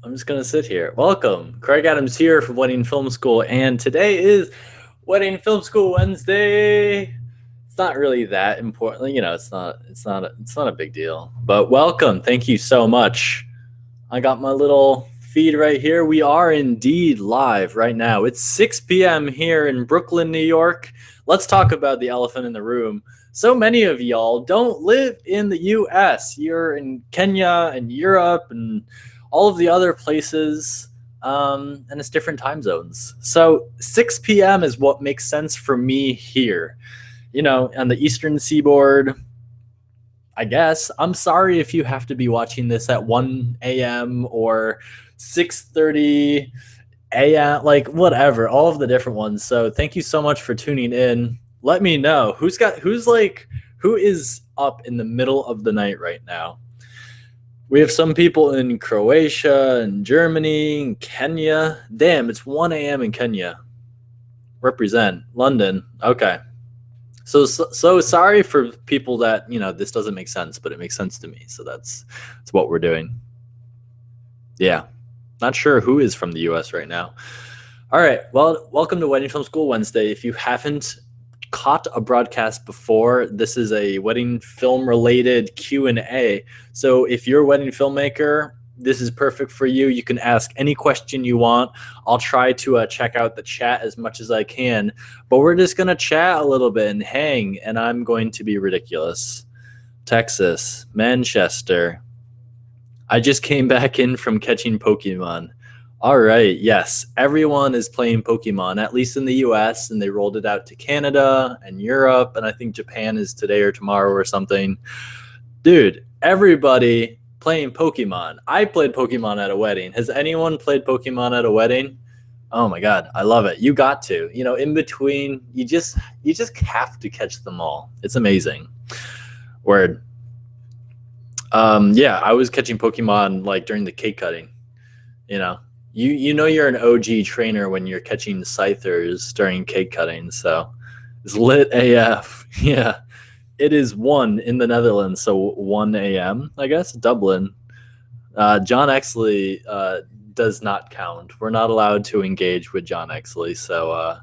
I'm just gonna sit here. Welcome, Craig Adams here from Wedding Film School, and today is Wedding Film School Wednesday. It's not really that important, it's not a big deal. But welcome, thank you so much. I got my little feed right here. We are indeed live right now. It's 6 p.m. here in Brooklyn, New York. Let's talk about the elephant in the room. So many of y'all don't live in the US. You're in Kenya and Europe and all of the other places, and it's different time zones. So 6 p.m. is what makes sense for me here. On the Eastern Seaboard, I guess. I'm sorry if you have to be watching this at 1 a.m. or 6:30 a.m., like whatever, all of the different ones. So thank you so much for tuning in. Let me know who is up in the middle of the night right now. We have some people in Croatia and Germany and Kenya. Damn, it's 1 a.m. in Kenya. Represent London. Okay. So sorry for people that, this doesn't make sense, but it makes sense to me. So that's what we're doing. Yeah. Not sure who is from the US right now. All right. Well, welcome to Wedding Film School Wednesday. If you haven't caught a broadcast before, this is a wedding film related Q&A. So if you're a wedding filmmaker, this is perfect for you. You can ask any question you want. I'll try to check out the chat as much as I can, but we're just going to chat a little bit and hang, and I'm going to be ridiculous. Texas, Manchester. I just came back in from catching Pokemon. All right, yes, everyone is playing Pokemon, at least in the US, and they rolled it out to Canada and Europe, and I think Japan is today or tomorrow or something. Dude, everybody playing Pokemon. I played Pokemon at a wedding. Has anyone played Pokemon at a wedding? Oh my God, I love it. You got to. In between, you just have to catch them all. It's amazing. Word. Yeah, I was catching Pokemon like during the cake cutting. You're an OG trainer when you're catching Scythers during cake cutting, so it's lit AF. Yeah. It is 1 in the Netherlands, so 1 a.m., I guess, Dublin. John Exley does not count. We're not allowed to engage with John Exley, so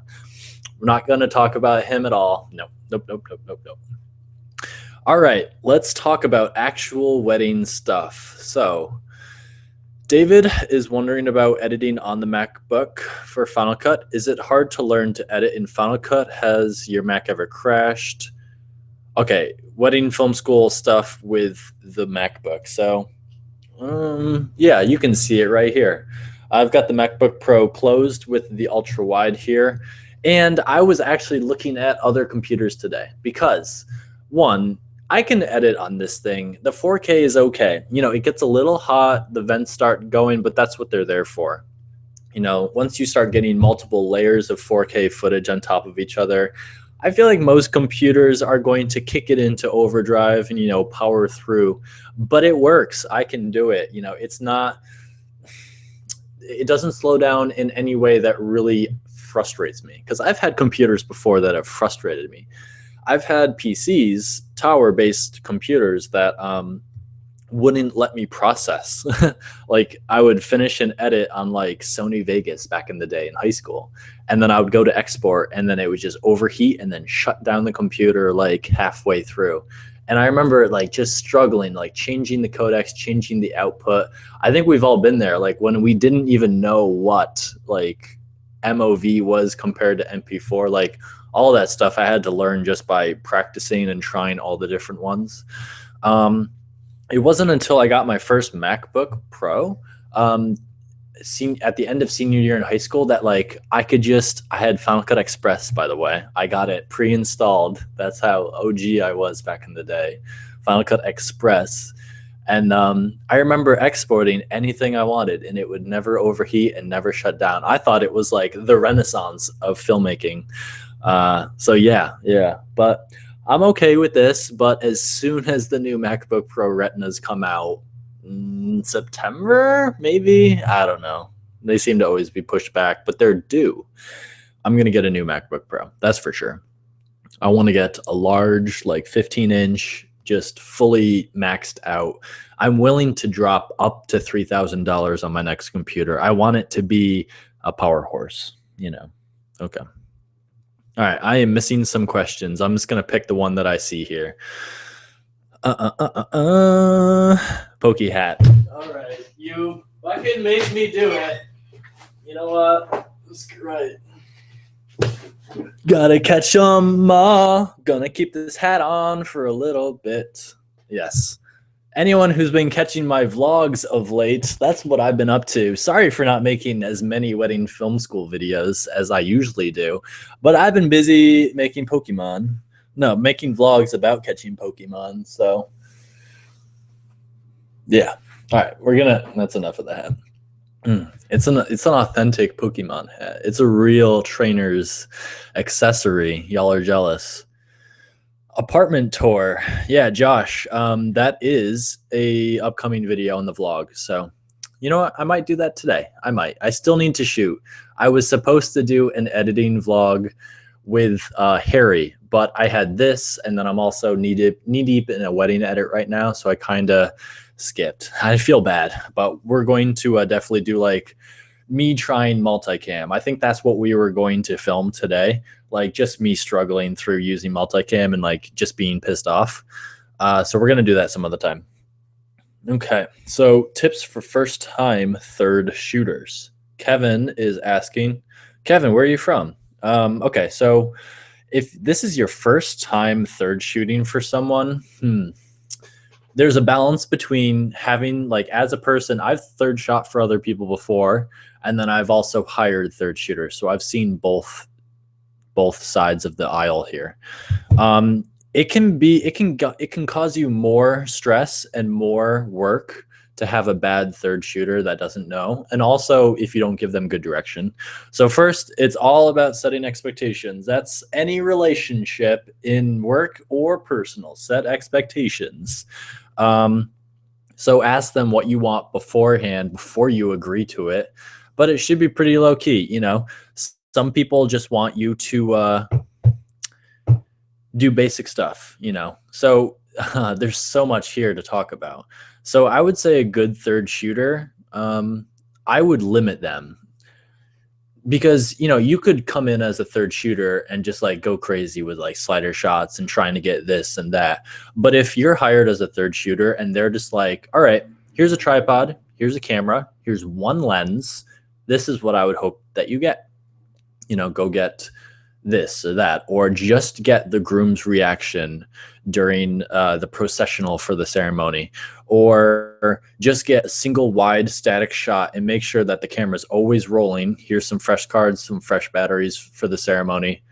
we're not going to talk about him at all. Nope. All right, let's talk about actual wedding stuff. So David is wondering about editing on the MacBook for Final Cut. Is it hard to learn to edit in Final Cut? Has your Mac ever crashed? Okay, wedding film school stuff with the MacBook. So, yeah, you can see it right here. I've got the MacBook Pro closed with the ultra wide here. And I was actually looking at other computers today because, one, I can edit on this thing. The 4K is okay. It gets a little hot, the vents start going, but that's what they're there for. Once you start getting multiple layers of 4K footage on top of each other, I feel like most computers are going to kick it into overdrive and, power through, but it works. I can do it. It doesn't slow down in any way that really frustrates me, because I've had computers before that have frustrated me. I've had PCs, tower-based computers that wouldn't let me process. Like I would finish an edit on like Sony Vegas back in the day in high school, and then I would go to export, and then it would just overheat and then shut down the computer like halfway through. And I remember like just struggling, like changing the codecs, changing the output. I think we've all been there, like when we didn't even know what like MOV was compared to MP4, like all that stuff I had to learn just by practicing and trying all the different ones. It wasn't until I got my first MacBook Pro at the end of senior year in high school that like I had Final Cut Express, by the way. I got it pre-installed. That's how OG I was back in the day. Final Cut Express. And I remember exporting anything I wanted, and it would never overheat and never shut down. I thought it was like the renaissance of filmmaking. So yeah. But I'm okay with this. But as soon as the new MacBook Pro Retinas come out, September, maybe? I don't know. They seem to always be pushed back, but they're due. I'm going to get a new MacBook Pro. That's for sure. I want to get a large, like 15-inch just fully maxed out. I'm willing to drop up to $3,000 on my next computer. I want it to be a power horse, you know. Okay. All right, I am missing some questions. I'm just gonna pick the one that I see here. Pokey hat. All right, you fucking make me do it. You know what? Let's get right. Gotta catch 'em all. Gonna keep this hat on for a little bit. Yes. Anyone who's been catching my vlogs of late, that's what I've been up to. Sorry for not making as many wedding film school videos as I usually do, but I've been busy making Pokemon. No, making vlogs about catching Pokemon. So, yeah. All right, that's enough of the hat. It's an authentic Pokemon hat. It's a real trainer's accessory. Y'all are jealous. Apartment tour. Yeah, Josh, that is a upcoming video on the vlog. So, you know what? I might do that today. I still need to shoot. I was supposed to do an editing vlog with Harry, but I had this, and then I'm also knee deep in a wedding edit right now, so I kind of skipped. I feel bad, but we're going to definitely do like me trying multicam. I think that's what we were going to film today, like just me struggling through using multicam and like just being pissed off. So we're gonna do that some other time. Okay, so tips for first time third shooters. Kevin is asking. Kevin, where are you from? Okay, so if this is your first time third shooting for someone, there's a balance between having, like, as a person, I've third shot for other people before, and then I've also hired third shooters. So I've seen both sides of the aisle here. It can cause you more stress and more work to have a bad third shooter that doesn't know, and also if you don't give them good direction. So first, it's all about setting expectations. That's any relationship in work or personal. Set expectations. So ask them what you want beforehand before you agree to it, but it should be pretty low key. You know, some people just want you to do basic stuff, you know. So there's so much here to talk about. So I would say a good third shooter, I would limit them, because, you know, you could come in as a third shooter and just like go crazy with like slider shots and trying to get this and that. But if you're hired as a third shooter and they're just like, all right, here's a tripod, here's a camera, here's one lens, this is what I would hope that you get. You know, go get this or that, or just get the groom's reaction during the processional for the ceremony, or just get a single wide static shot and make sure that the camera's always rolling. Here's some fresh cards, some fresh batteries for the ceremony.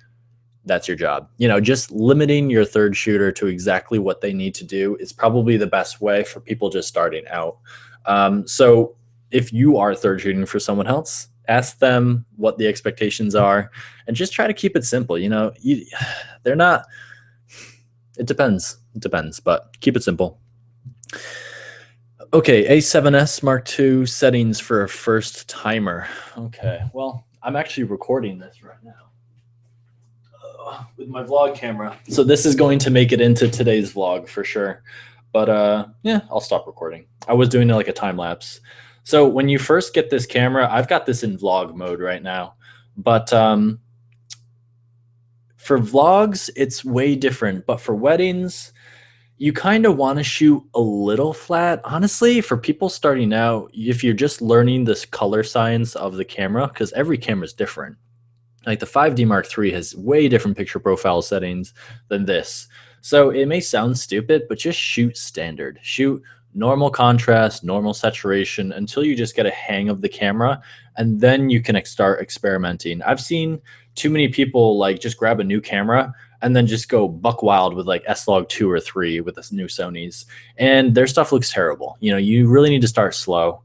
That's your job. You know, just limiting your third shooter to exactly what they need to do is probably the best way for people just starting out. So if you are third shooting for someone else, ask them what the expectations are and just try to keep it simple. You know, they're not, it depends, but keep it simple. Okay, A7S Mark II settings for a first timer. Okay, well, I'm actually recording this right now with my vlog camera, so this is going to make it into today's vlog for sure. But yeah, I'll stop recording. I was doing like a time lapse. So when you first get this camera, I've got this in vlog mode right now, but for vlogs, it's way different. But for weddings, you kind of want to shoot a little flat. Honestly, for people starting out, if you're just learning this color science of the camera, because every camera is different. Like the 5D Mark III has way different picture profile settings than this. So it may sound stupid, but just shoot standard. Shoot normal contrast, normal saturation until you just get a hang of the camera, and then you can start experimenting. I've seen too many people like just grab a new camera and then just go buck wild with like S-Log 2 or 3 with this new Sonys, and their stuff looks terrible. You know, you really need to start slow,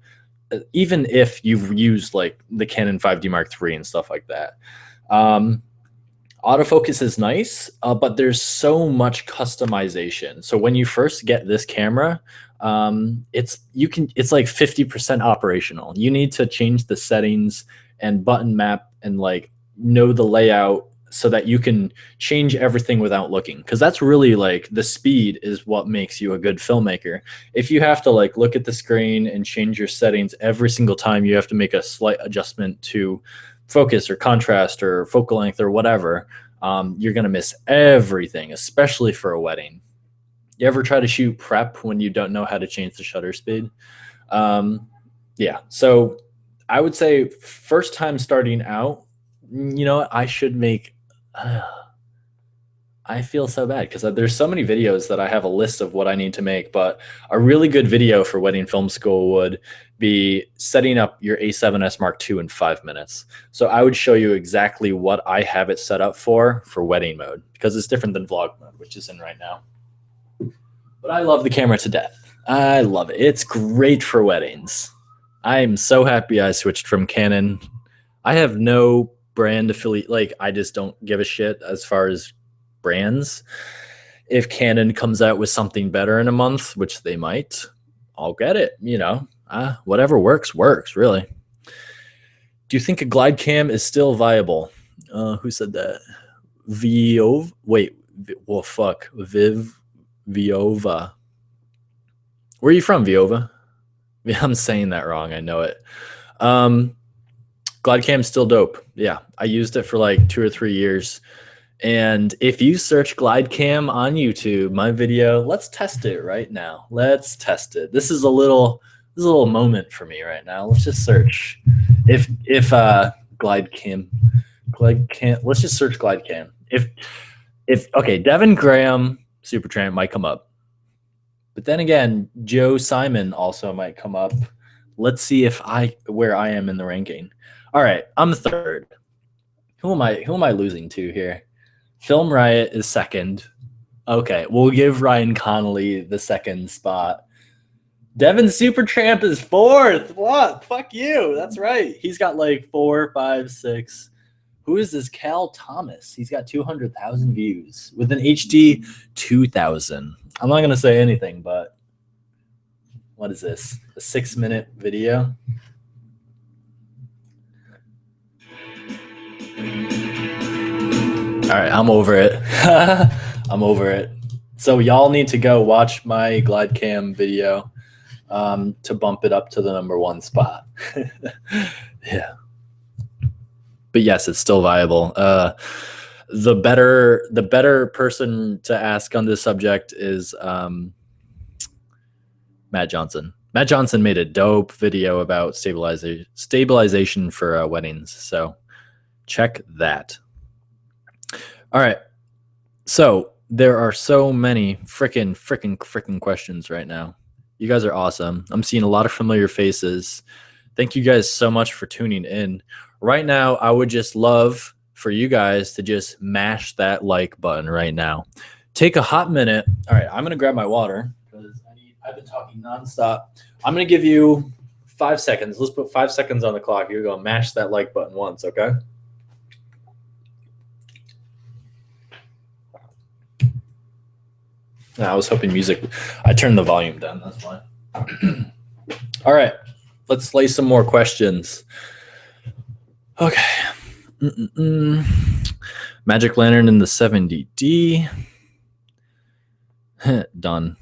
even if you've used like the Canon 5D Mark III and stuff like that. Autofocus is nice, but there's so much customization. So when you first get this camera, it's like 50% operational. You need to change the settings and button map and like know the layout so that you can change everything without looking, because that's really like the speed is what makes you a good filmmaker. If you have to like look at the screen and change your settings every single time, you have to make a slight adjustment to focus or contrast or focal length or whatever, you're going to miss everything, especially for a wedding. You ever try to shoot prep when you don't know how to change the shutter speed? Yeah, so I would say first time starting out, you know what, I should make I feel so bad because there's so many videos that I have a list of what I need to make, but a really good video for wedding film school would be setting up your A7S Mark II in 5 minutes. So I would show you exactly what I have it set up for wedding mode, because it's different than vlog mode, which is in right now. But I love the camera to death. I love it. It's great for weddings. I'm so happy I switched from Canon. I have no brand affiliate. Like, I just don't give a shit as far as brands. If Canon comes out with something better in a month, which they might, I'll get it. You know, whatever works, really. Do you think a glide cam is still viable? Who said that? Viova? Wait, well, fuck. Viova. Where are you from, Viova? Yeah, I'm saying that wrong. I know it. Glide cam's still dope. Yeah, I used it for like 2 or 3 years. And if you search glide cam on YouTube, my video, let's test it right now. Let's test it. This is a little moment for me right now. Let's just search if glide cam, let's just search glide cam. If okay, Devin Graham Supertramp might come up. But then again, Joe Simon also might come up. Let's see where I am in the ranking. All right, I'm third. Who am I losing to here? Film Riot is second. Okay, we'll give Ryan Connolly the second spot. Devin Supertramp is fourth. What? Fuck you. That's right. He's got like 4, 5, 6. Who is this Cal Thomas? He's got 200,000 views with an HD 2000. I'm not going to say anything, but what is this? A 6-minute video? All right, I'm over it. I'm over it. So y'all need to go watch my glide cam video to bump it up to the #1 spot. Yeah. But yes, it's still viable. The better person to ask on this subject is Matt Johnson. Matt Johnson made a dope video about stabilization for weddings. So check that. All right. So there are so many freaking questions right now. You guys are awesome. I'm seeing a lot of familiar faces. Thank you guys so much for tuning in. Right now, I would just love for you guys to just mash that like button right now. Take a hot minute. All right, I'm going to grab my water because I've been talking nonstop. I'm going to give you 5 seconds. Let's put 5 seconds on the clock. You're going to mash that like button once, okay? I was hoping music. I turned the volume down. That's why. All right. Let's lay some more questions. Okay. Magic Lantern in the 70D. Done.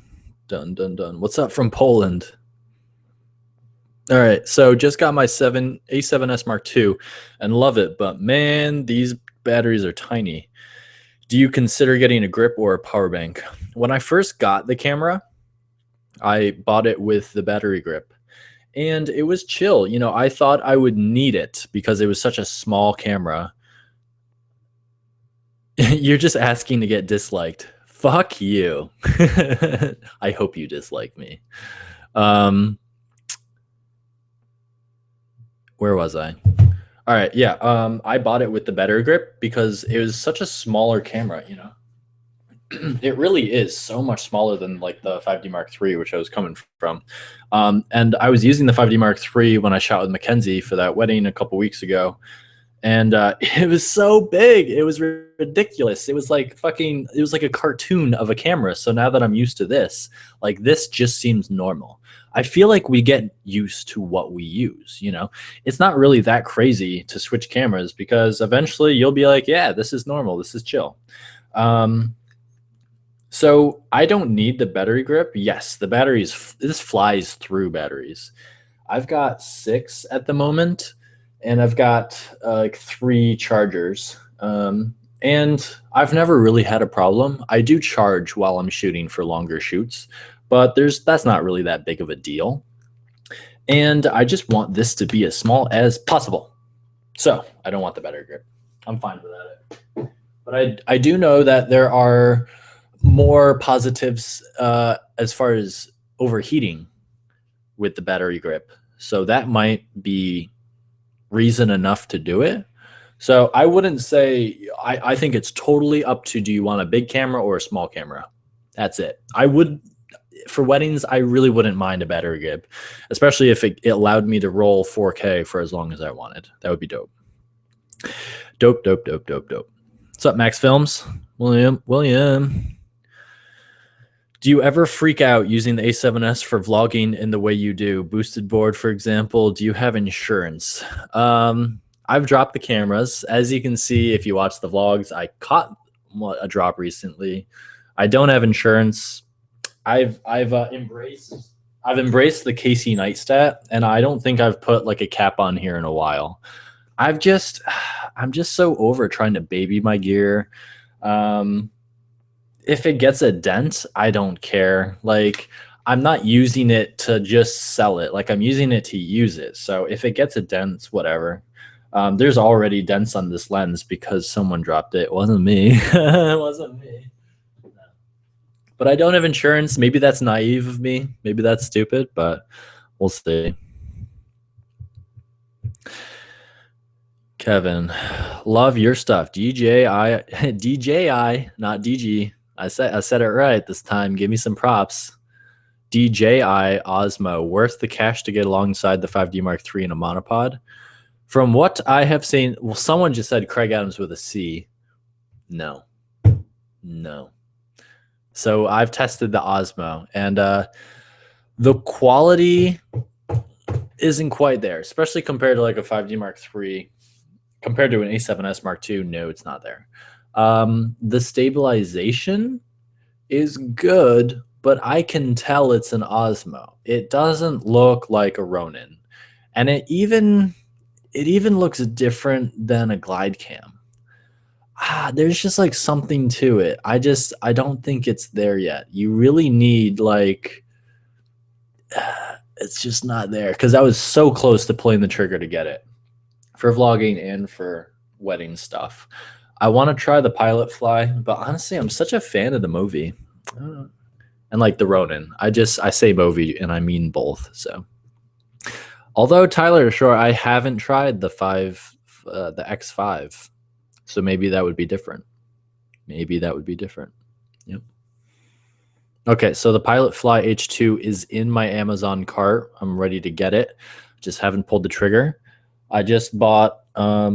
What's up from Poland? All right. So just got my A7S Mark II and love it. But man, these batteries are tiny. Do you consider getting a grip or a power bank? When I first got the camera, I bought it with the battery grip. And it was chill. You know, I thought I would need it because it was such a small camera. You're just asking to get disliked. Fuck you. I hope you dislike me. Where was I? All right, yeah. I bought it with the battery grip because it was such a smaller camera, you know. It really is so much smaller than like the 5D Mark III, which I was coming from. And I was using the 5D Mark III when I shot with Mackenzie for that wedding a couple weeks ago. and it was so big. It was ridiculous. It was like fucking. It was like a cartoon of a camera. So now that I'm used to this, like this just seems normal. I feel like we get used to what we use. It's not really that crazy to switch cameras because eventually you'll be like, yeah, this is normal. This is chill. So I don't need the battery grip. Yes, the batteries. This flies through batteries. I've got 6 at the moment, and I've got like 3 chargers. And I've never really had a problem. I do charge while I'm shooting for longer shoots, but that's not really that big of a deal. And I just want this to be as small as possible. So I don't want the battery grip. I'm fine with that. But I do know that there are more positives as far as overheating with the battery grip. So that might be reason enough to do it. So I wouldn't say, I think it's totally up to, do you want a big camera or a small camera? That's it. For weddings, I really wouldn't mind a battery grip, especially if it allowed me to roll 4K for as long as I wanted. That would be dope. Dope. What's up, Max Films? William. Do you ever freak out using the A7S for vlogging in the way you do? Boosted board, for example. Do you have insurance? I've dropped the cameras. As you can see, if you watch the vlogs, I caught a drop recently. I don't have insurance. I've embraced the Casey Neistat, and I don't think I've put like a cap on here in a while. I'm just so over trying to baby my gear. If it gets a dent, I don't care. Like, I'm not using it to just sell it. Like, I'm using it to use it. So if it gets a dent, whatever. There's already dents on this lens because someone dropped it. It wasn't me. It wasn't me. No. But I don't have insurance. Maybe that's naive of me. Maybe that's stupid, but we'll see. Kevin, love your stuff. DJI, not DG. I said it right this time. Give me some props. DJI Osmo, worth the cash to get alongside the 5D Mark III in a monopod? From what I have seen, well, someone just said Craig Adams with a C. No. So I've tested the Osmo, and the quality isn't quite there, especially compared to like a 5D Mark III. Compared to an A7S Mark II, no, it's not there. The stabilization is good, but I can tell it's an Osmo. It doesn't look like a Ronin, and it even looks different than a glide cam. There's just like something to it. I don't think it's there yet. You really need like, it's just not there, because I was so close to pulling the trigger to get it for vlogging and for wedding stuff. I want to try the Pilot Fly, but honestly, I'm such a fan of the movie. And like the Ronin. I say movie and I mean both. So, although Tyler, sure, I haven't tried the X5. So maybe that would be different. Yep. Okay, so the Pilot Fly H2 is in my Amazon cart. I'm ready to get it. Just haven't pulled the trigger. I just bought a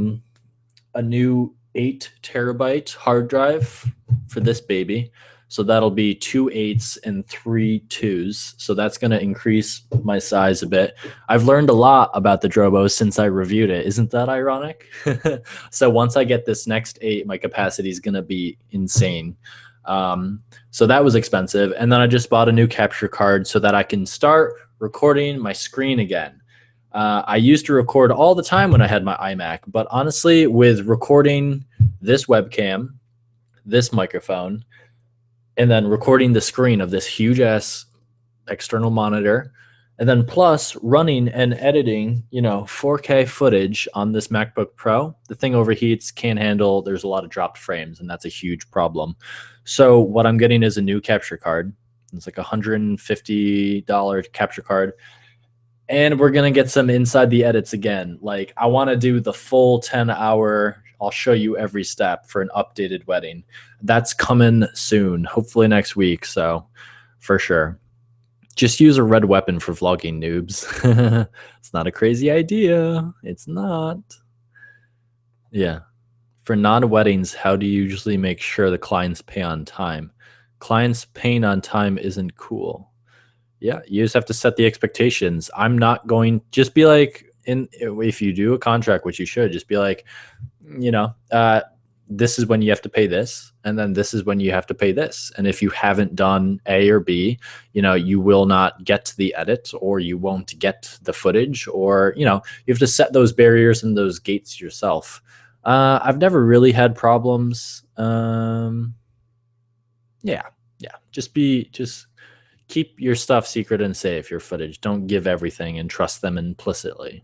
new 8 terabyte hard drive for this baby. So that'll be 2 8s and 3 2s. So that's going to increase my size a bit. I've learned a lot about the Drobo since I reviewed it. Isn't that ironic? So once I get this next 8, my capacity is going to be insane. So that was expensive. And then I just bought a new capture card so that I can start recording my screen again. I used to record all the time when I had my iMac, but honestly, with recording this webcam, this microphone, and then recording the screen of this huge ass external monitor, and then plus running and editing, 4K footage on this MacBook Pro, the thing overheats, can't handle, there's a lot of dropped frames, and that's a huge problem. So what I'm getting is a new capture card. It's like $150 capture card. And we're going to get some inside the edits again. Like, I want to do the full 10-hour, I'll show you every step for an updated wedding. That's coming soon, hopefully next week. So for sure. Just use a red weapon for vlogging, noobs. It's not a crazy idea. It's not. Yeah. For non-weddings, how do you usually make sure the clients pay on time? Clients paying on time isn't cool. Yeah, you just have to set the expectations. I'm not going just be like in if you do a contract, which you should, just be like, you know, this is when you have to pay this, and then this is when you have to pay this. And if you haven't done A or B, you will not get to the edit, or you won't get the footage, or you have to set those barriers and those gates yourself. I've never really had problems. Yeah, yeah. Just keep your stuff secret and safe. Your footage. Don't give everything and trust them implicitly.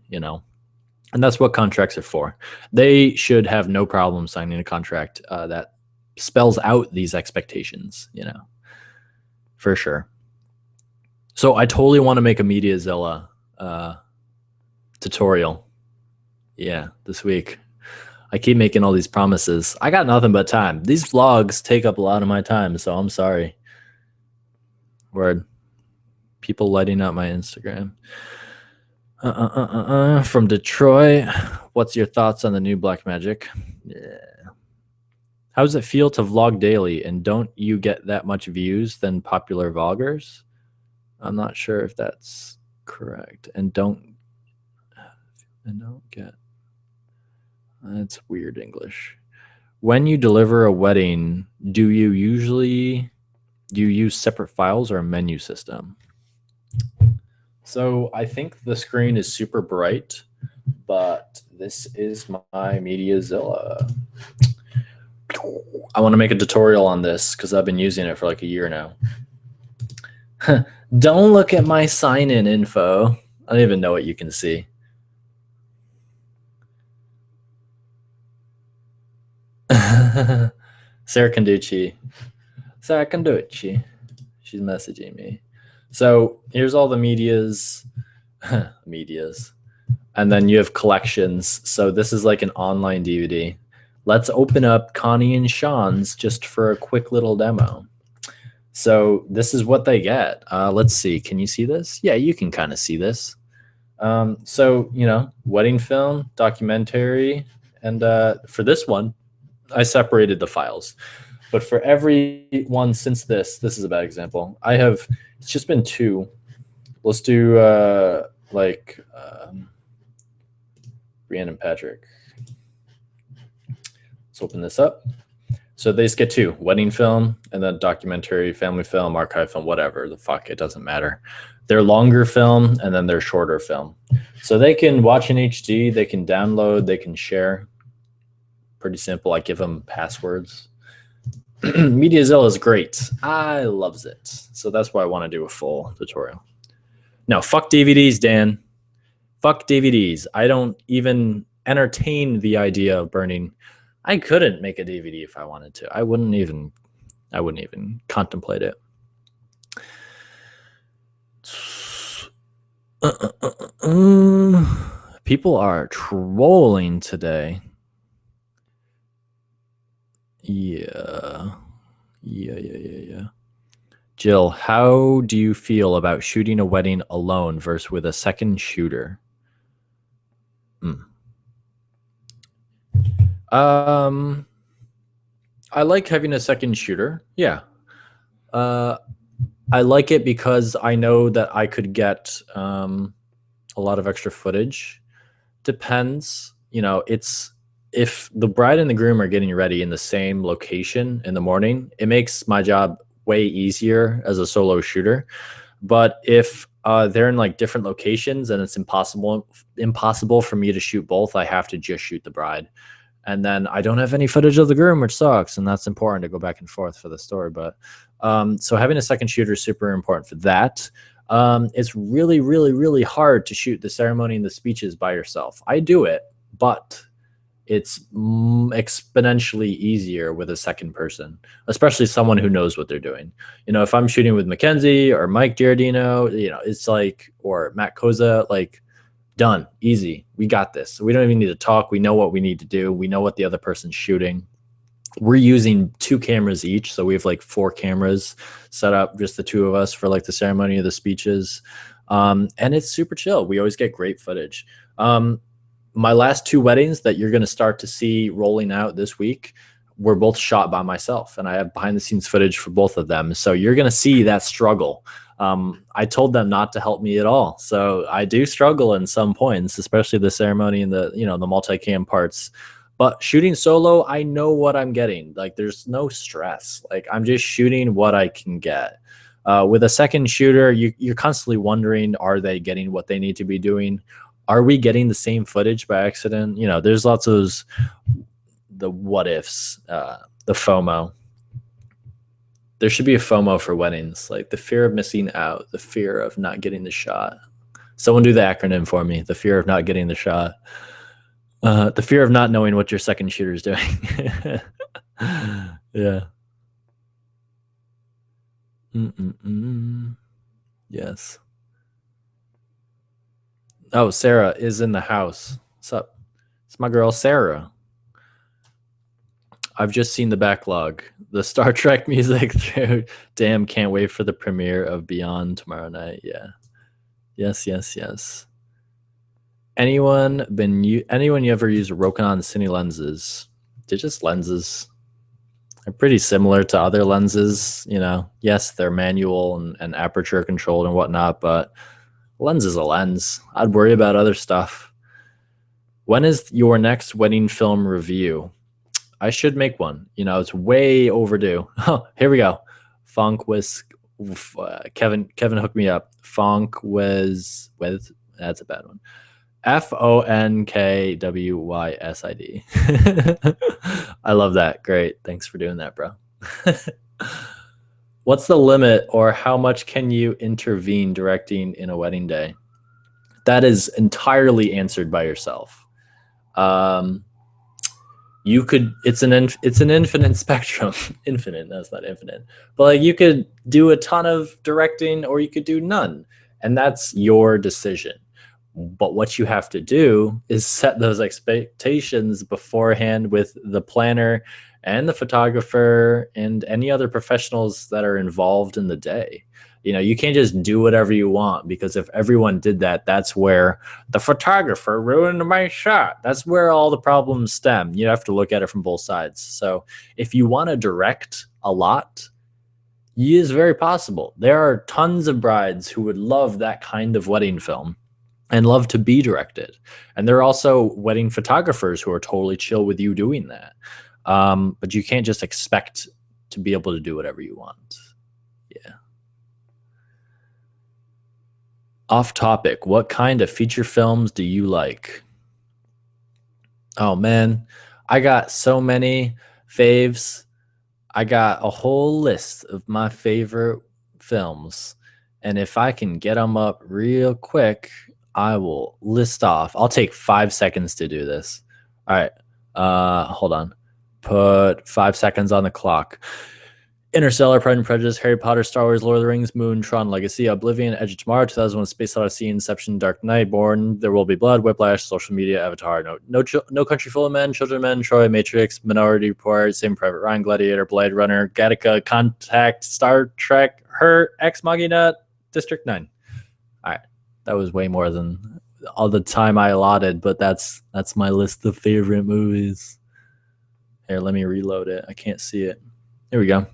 And that's what contracts are for. They should have no problem signing a contract that spells out these expectations, for sure. So I totally want to make a MediaZilla tutorial. Yeah, this week. I keep making all these promises. I got nothing but time. These vlogs take up a lot of my time, so I'm sorry. Word. People lighting up my Instagram. From Detroit. What's your thoughts on the new Blackmagic? Yeah. How does it feel to vlog daily, and don't you get that much views than popular vloggers? I'm not sure if that's correct. And don't get. That's weird English. When you deliver a wedding, do you use separate files or a menu system? So I think the screen is super bright, but this is my MediaZilla. I want to make a tutorial on this because I've been using it for like a year now. Don't look at my sign-in info. I don't even know what you can see. Sarah Canducci. Sarah Canducci. She's messaging me. So here's all the medias. And then you have collections. So this is like an online DVD. Let's open up Connie and Sean's just for a quick little demo. So this is what they get. Let's see. Can you see this? Yeah, you can kind of see this. So, wedding film, documentary, and for this one, I separated the files. But for every one since this is a bad example. It's just been 2. Let's do Brianne and Patrick. Let's open this up. So they just get 2, wedding film, and then documentary, family film, archive film, whatever the fuck, it doesn't matter. They're longer film, and then they're shorter film. So they can watch in HD, they can download, they can share. Pretty simple. I give them passwords. MediaZilla is great. I loves it. So that's why I want to do a full tutorial. No, fuck DVDs, Dan. Fuck DVDs. I don't even entertain the idea of burning. I couldn't make a DVD if I wanted to. I wouldn't even contemplate it. People are trolling today. Yeah. Jill, how do you feel about shooting a wedding alone versus with a second shooter? I like having a second shooter. Yeah. I like it because I know that I could get a lot of extra footage. Depends. If the bride and the groom are getting ready in the same location in the morning, it makes my job way easier as a solo shooter. But if they're in like different locations and it's impossible for me to shoot both, I have to just shoot the bride. And then I don't have any footage of the groom, which sucks. And that's important to go back and forth for the story. But so having a second shooter is super important for that. It's really, really, really hard to shoot the ceremony and the speeches by yourself. I do it, but it's exponentially easier with a second person, especially someone who knows what they're doing. If I'm shooting with Mackenzie or Mike Giardino, it's like, or Matt Koza, like, done, easy. We got this. We don't even need to talk. We know what we need to do. We know what the other person's shooting. We're using 2 cameras each. So we have like 4 cameras set up, just the 2 of us for like the ceremony of the speeches. And it's super chill. We always get great footage. my last two weddings that you're going to start to see rolling out this week were both shot by myself, and I have behind the scenes footage for both of them. So you're going to see that struggle. I told them not to help me at all. So I do struggle in some points, especially the ceremony and the, the multicam parts. But shooting solo, I know what I'm getting. Like, there's no stress. Like, I'm just shooting what I can get. With a second shooter, you're constantly wondering, are they getting what they need to be doing? Are we getting the same footage by accident? There's lots of the what ifs, the FOMO. There should be a FOMO for weddings, like the fear of missing out, the fear of not getting the shot. Someone do the acronym for me. The fear of not getting the shot. The fear of not knowing what your second shooter is doing. Yeah. Yes. Oh, Sarah is in the house. What's up? It's my girl, Sarah. I've just seen the backlog. The Star Trek music through. Damn, can't wait for the premiere of Beyond tomorrow night. Yeah. Yes. Anyone you ever use Rokinon Cine lenses? They're just lenses. They're pretty similar to other lenses, Yes, they're manual and aperture controlled and whatnot, but lens is a lens. I'd worry about other stuff. When is your next wedding film review? I should make one. It's way overdue. Oh, here we go. Funk was Kevin hooked me up. Funk was with that's a bad one. FONKWYSID. I love that. Great. Thanks for doing that, bro. What's the limit, or how much can you intervene directing in a wedding day? That is entirely answered by yourself. You could, it's an infinite spectrum. Infinite, that's not infinite. But like, you could do a ton of directing, or you could do none. And that's your decision. But what you have to do is set those expectations beforehand with the planner and the photographer and any other professionals that are involved in the day. You can't just do whatever you want, because if everyone did that, that's where the photographer ruined my shot. That's where all the problems stem. You have to look at it from both sides. So if you want to direct a lot, it is very possible. There are tons of brides who would love that kind of wedding film and love to be directed. And there are also wedding photographers who are totally chill with you doing that. But you can't just expect to be able to do whatever you want. Yeah. Off topic, what kind of feature films do you like? Oh man, I got so many faves. I got a whole list of my favorite films. And if I can get them up real quick, I will list off. I'll take 5 seconds to do this. All right. Hold on. Put 5 seconds on the clock. Interstellar, Pride and Prejudice, Harry Potter, Star Wars, Lord of the Rings, Moon, Tron, Legacy, Oblivion, Edge of Tomorrow, 2001: Space Odyssey, Inception, Dark Knight, Born, There Will Be Blood, Whiplash, Social Media, Avatar, No Country Full of Men, Children of Men, Troy, Matrix, Minority Report, Saving Private Ryan, Gladiator, Blade Runner, Gattaca, Contact, Star Trek, Her, Ex Machina, District 9. All right, that was way more than all the time I allotted, but that's my list of favorite movies. Here, let me reload it. I can't see it. Here we go.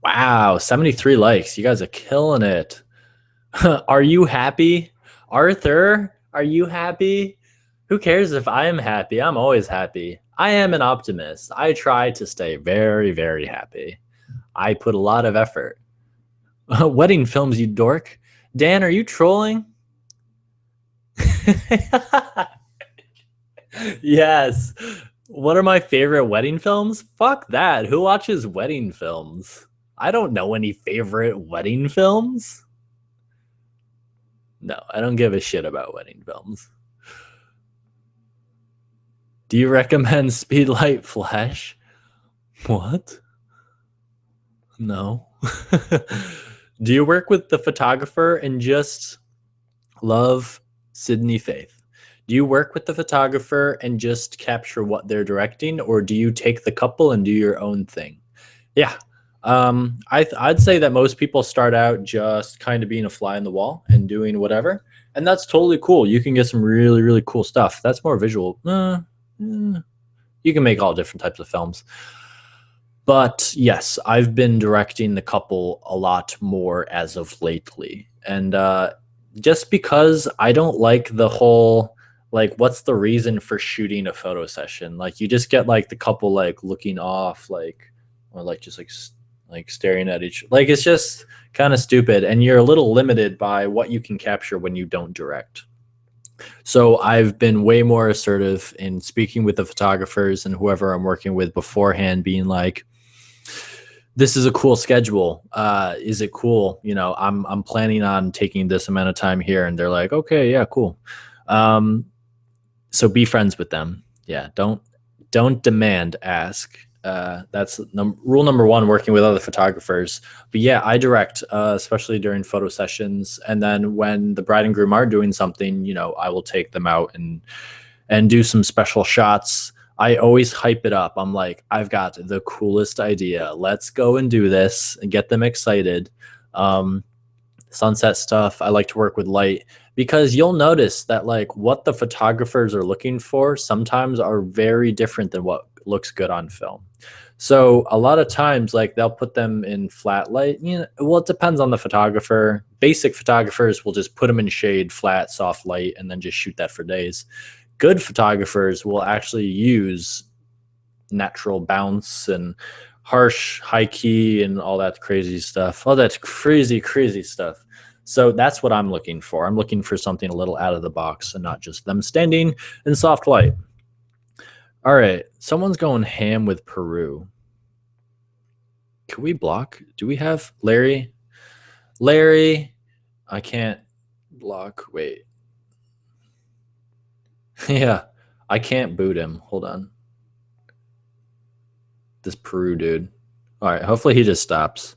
Wow, 73 likes. You guys are killing it. Are you happy? Arthur, are you happy? Who cares if I'm happy? I'm always happy. I am an optimist. I try to stay very, very happy. I put a lot of effort. Wedding films, you dork. Dan, are you trolling? Yes. What are my favorite wedding films? Fuck that. Who watches wedding films? I don't know any favorite wedding films. No, I don't give a shit about wedding films. Do you recommend Speedlight Flash? What? No. Do you work with the photographer and just love Sydney Faith? Do you work with the photographer and just capture what they're directing, or do you take the couple and do your own thing? Yeah. I'd say that most people start out just kind of being a fly in the wall and doing whatever. and that's totally cool. You can get some really, really cool stuff. That's more visual. You can make all different types of films. But yes, I've been directing the couple a lot more as of lately. And just because I don't like the whole, like, what's the reason for shooting a photo session? Like, you just get like the couple like looking off, like, or like just like staring at each, like, it's just kind of stupid. And you're a little limited by what you can capture when you don't direct. So I've been way more assertive in speaking with the photographers and whoever I'm working with beforehand, being like, this is a cool schedule. Is it cool? You know, I'm planning on taking this amount of time here, and they're like, okay, yeah, cool. So be friends with them. Yeah, don't demand, ask. That's rule number one, working with other photographers. But yeah, I direct, especially during photo sessions, and then when the bride and groom are doing something, you know, I will take them out and do some special shots. I always hype it up. I'm like, I've got the coolest idea. Let's go and do this and get them excited. Sunset stuff. I like to work with light because you'll notice that like what the photographers are looking for sometimes are very different than what looks good on film. So a lot of times like they'll put them in flat light. You know, well, it depends on the photographer. Basic photographers will just put them in shade, flat, soft light, and then just shoot that for days. Good photographers will actually use natural bounce and harsh high key and all that crazy stuff. All that crazy stuff. So that's what I'm looking for. I'm looking for something a little out of the box and not just them standing in soft light. All right, someone's going ham with Peru. Can we block? Do we have Larry? Larry, I can't block. Wait. Yeah, I can't boot him. Hold on. This Peru dude. All right, hopefully he just stops.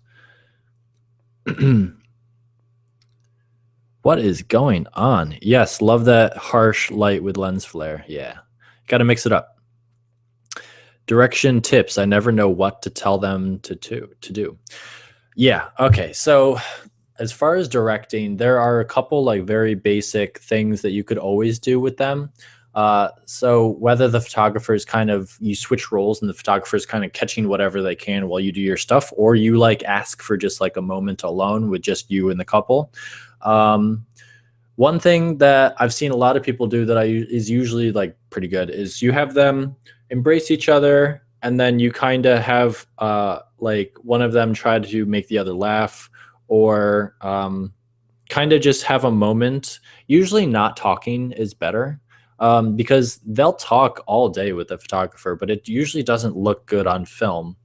What is going on? Yes, love that harsh light with lens flare. Yeah, got to mix it up. Direction tips. I never know what to tell them to do. Yeah, okay. So as far as directing, there are a couple like very basic things that you could always do with them. So whether the photographer is kind of, you switch roles and the photographer is kind of catching whatever they can while you do your stuff, or you like ask for just like a moment alone with just you and the couple. One thing that I've seen a lot of people do that is usually like pretty good is you have them embrace each other, and then you kind of have like one of them try to make the other laugh, or kind of just have a moment. Usually not talking is better, because they'll talk all day with the photographer, but it usually doesn't look good on film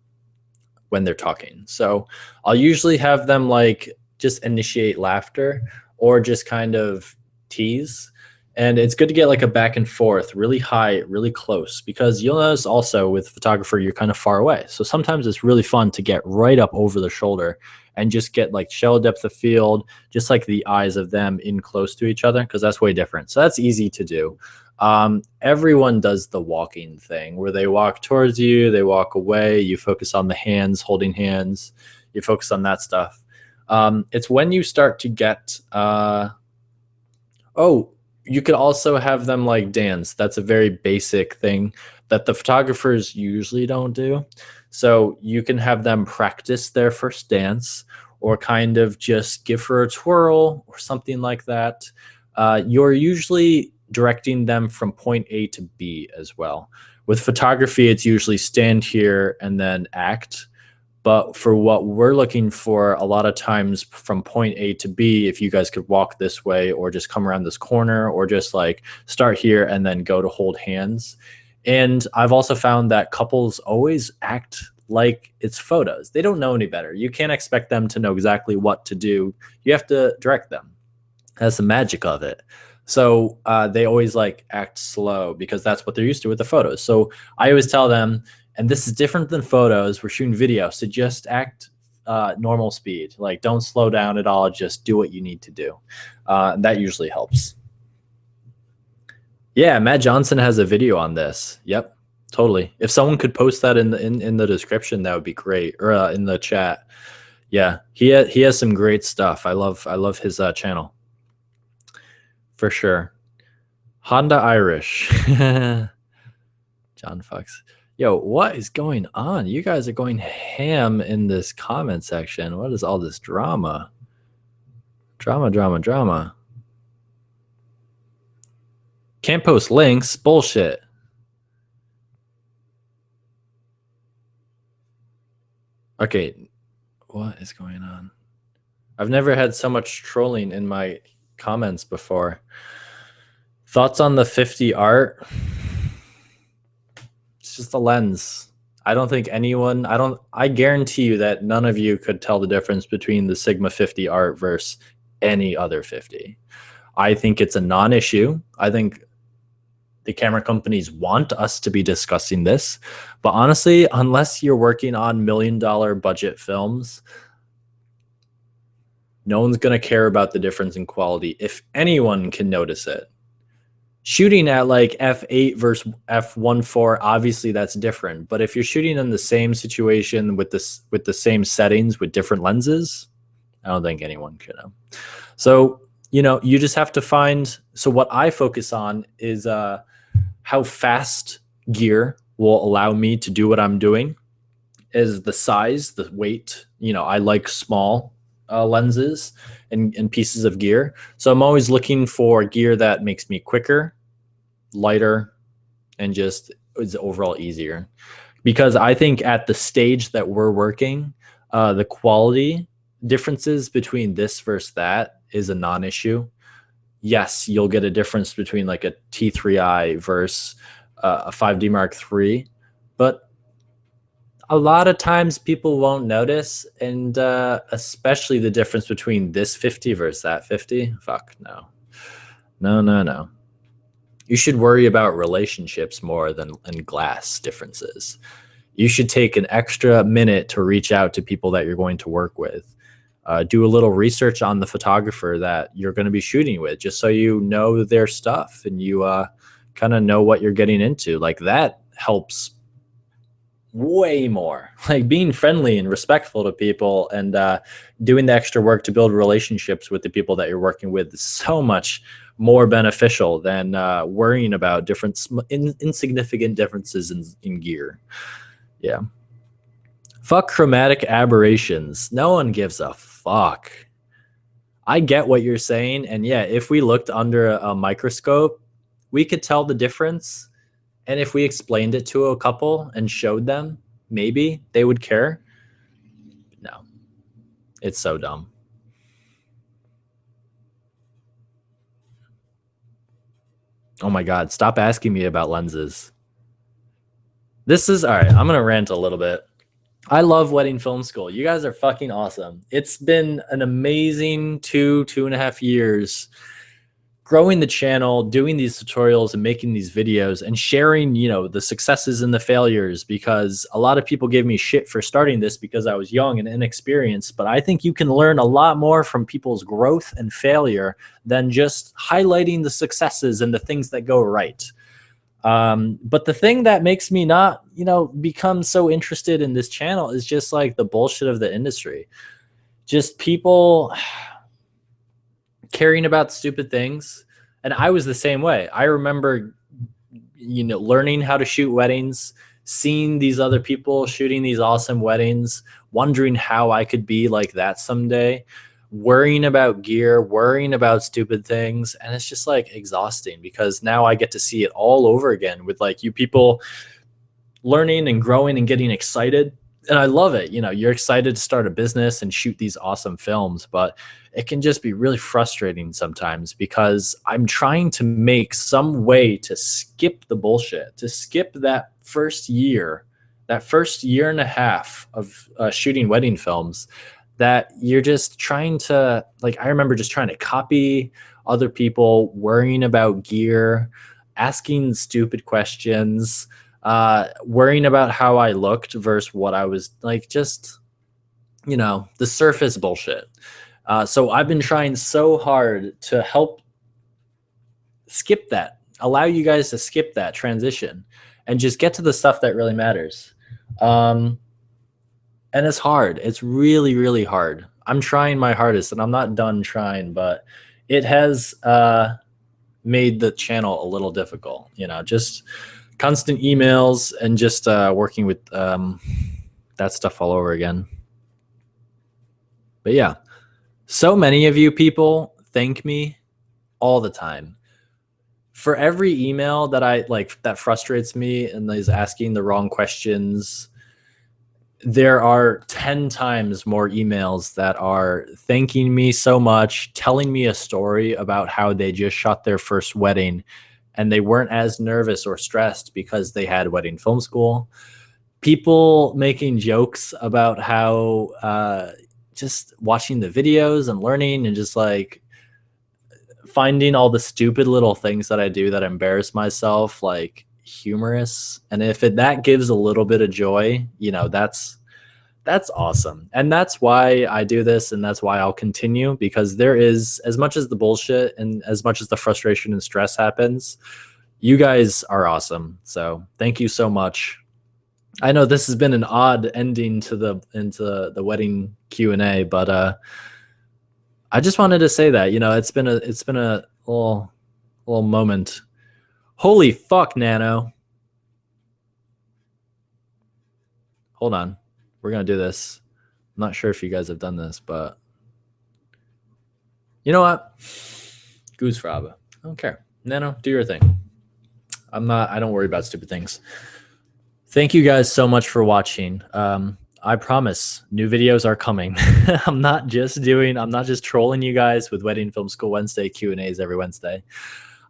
when they're talking. So I'll usually have them like just initiate laughter or just kind of tease. And it's good to get like a back and forth, really high, really close, because you'll notice also with photographer, you're kind of far away. So sometimes it's really fun to get right up over the shoulder and just get like shallow depth of field, just like the eyes of them in close to each other, because that's way different. So that's easy to do. Everyone does the walking thing where they walk towards you, they walk away, you focus on the hands, holding hands, you focus on that stuff. It's when you start to get, you could also have them like dance. That's a very basic thing that the photographers usually don't do. So you can have them practice their first dance or kind of just give her a twirl or something like that. You're usually directing them from point A to B as well. With photography, it's usually stand here and then act. But for what we're looking for, a lot of times from point A to B, if you guys could walk this way or just come around this corner or just like start here and then go to hold hands. And I've also found that couples always act like it's photos. They don't know any better. You can't expect them to know exactly what to do. You have to direct them. That's the magic of it. So they always like act slow because that's what they're used to with the photos. So I always tell them, and this is different than photos, we're shooting video, so just act normal speed. Like don't slow down at all, just do what you need to do. That usually helps. Yeah, Matt Johnson has a video on this. Yep, totally. If someone could post that in the description, that would be great, or in the chat. Yeah, he has some great stuff. I love his channel. for sure. Honda Irish. John Fox. Yo, what is going on? You guys are going ham in this comment section. What is all this drama? Drama. Can't post links. Bullshit. Okay, what is going on? I've never had so much trolling in my comments before. Thoughts on the 50 art? It's just a lens. I don't think anyone, I guarantee you that none of you could tell the difference between the Sigma 50 art versus any other 50. I think it's a non-issue. I think the camera companies want us to be discussing this, but honestly, unless you're working on $1 million budget films, no one's going to care about the difference in quality if anyone can notice it. Shooting at like f8 versus f1.4, obviously that's different, but if you're shooting in the same situation with the same settings with different lenses, I don't think anyone can know. So, you just have to find, so what I focus on is how fast gear will allow me to do what I'm doing, is the size, the weight. I like small lenses and pieces of gear. So I'm always looking for gear that makes me quicker, lighter, and just is overall easier. Because I think at the stage that we're working, the quality differences between this versus that is a non-issue. Yes, you'll get a difference between like a T3i versus a 5D Mark III, but a lot of times people won't notice, and especially the difference between this 50 versus that 50. Fuck no. No. You should worry about relationships more than in glass differences. You should take an extra minute to reach out to people that you're going to work with. Do a little research on the photographer that you're going to be shooting with, just so you know their stuff and you kind of know what you're getting into. Like, that helps way more. Like, being friendly and respectful to people and doing the extra work to build relationships with the people that you're working with is so much more beneficial than worrying about insignificant differences in gear. Yeah. Fuck chromatic aberrations. No one gives a fuck. I get what you're saying, and yeah, if we looked under a microscope, we could tell the difference. And if we explained it to a couple and showed them, maybe they would care. No, it's so dumb. Oh my God, stop asking me about lenses. This is, all right, I'm going to rant a little bit. I love Wedding Film School. You guys are fucking awesome. It's been an amazing 2.5 years growing the channel, doing these tutorials and making these videos and sharing, the successes and the failures, because a lot of people gave me shit for starting this because I was young and inexperienced. But I think you can learn a lot more from people's growth and failure than just highlighting the successes and the things that go right. But the thing that makes me not, become so interested in this channel is just like the bullshit of the industry. Just people caring about stupid things. And I was the same way. I remember, learning how to shoot weddings, seeing these other people shooting these awesome weddings, wondering how I could be like that someday, worrying about gear, worrying about stupid things. And it's just like exhausting, because now I get to see it all over again with like you people learning and growing and getting excited. And I love it. You're excited to start a business and shoot these awesome films, but it can just be really frustrating sometimes, because I'm trying to make some way to skip the bullshit, to skip that first year and a half of shooting wedding films, that you're just trying to, like, I remember just trying to copy other people, worrying about gear, asking stupid questions, worrying about how I looked versus what I was like, just, the surface bullshit. So I've been trying so hard to help skip that, allow you guys to skip that transition and just get to the stuff that really matters. And it's hard. It's really, really hard. I'm trying my hardest, and I'm not done trying, but it has, made the channel a little difficult, just constant emails and just working with that stuff all over again. But yeah, so many of you people thank me all the time. For every email that I like that frustrates me and is asking the wrong questions, there are 10 times more emails that are thanking me so much, telling me a story about how they just shot their first wedding and they weren't as nervous or stressed because they had wedding film school. People making jokes about how just watching the videos and learning and just like finding all the stupid little things that I do that embarrass myself, like humorous. And if that gives a little bit of joy, that's awesome. And that's why I do this. And that's why I'll continue, because there is, as much as the bullshit and as much as the frustration and stress happens, you guys are awesome. So thank you so much. I know this has been an odd ending into the wedding Q&A, but I just wanted to say that, it's been a little moment. Holy fuck, Nano. Hold on. We're going to do this. I'm not sure if you guys have done this, but you know what? Goose Fraba. I don't care. Nano, do your thing. I don't worry about stupid things. Thank you guys so much for watching. I promise new videos are coming. I'm not just trolling you guys with Wedding Film School Wednesday Q&As every Wednesday.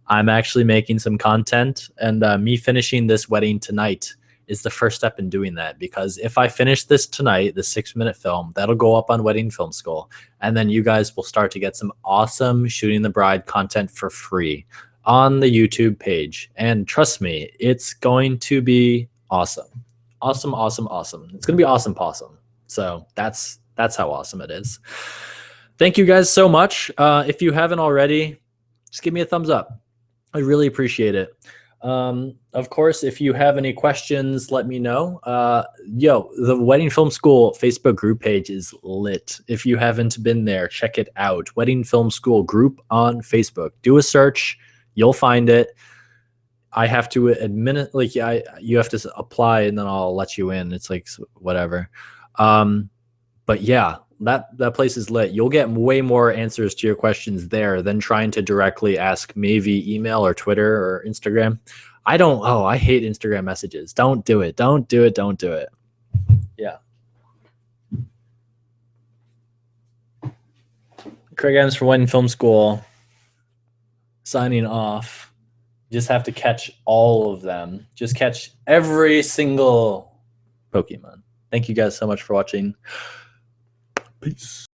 I'm actually making some content, and me finishing this wedding tonight is the first step in doing that, because if I finish this tonight, the 6-minute film, that'll go up on Wedding Film School, and then you guys will start to get some awesome Shooting the Bride content for free on the YouTube page. And trust me, it's going to be awesome. Awesome. It's going to be awesome possum. So that's how awesome it is. Thank you guys so much. If you haven't already, just give me a thumbs up. I really appreciate it. Of course, if you have any questions, let me know. The Wedding Film School Facebook group page is lit. If you haven't been there, check it out. Wedding Film School group on Facebook. Do a search. You'll find it. I have to admit it, like, you have to apply and then I'll let you in. It's like whatever. But yeah, that place is lit. You'll get way more answers to your questions there than trying to directly ask me via email or Twitter or Instagram. I hate Instagram messages. Don't do it. Don't do it. Yeah. Craig Adams for Wedding Film School. Signing off. Just have to catch all of them. Just catch every single Pokemon. Thank you guys so much for watching. Peace.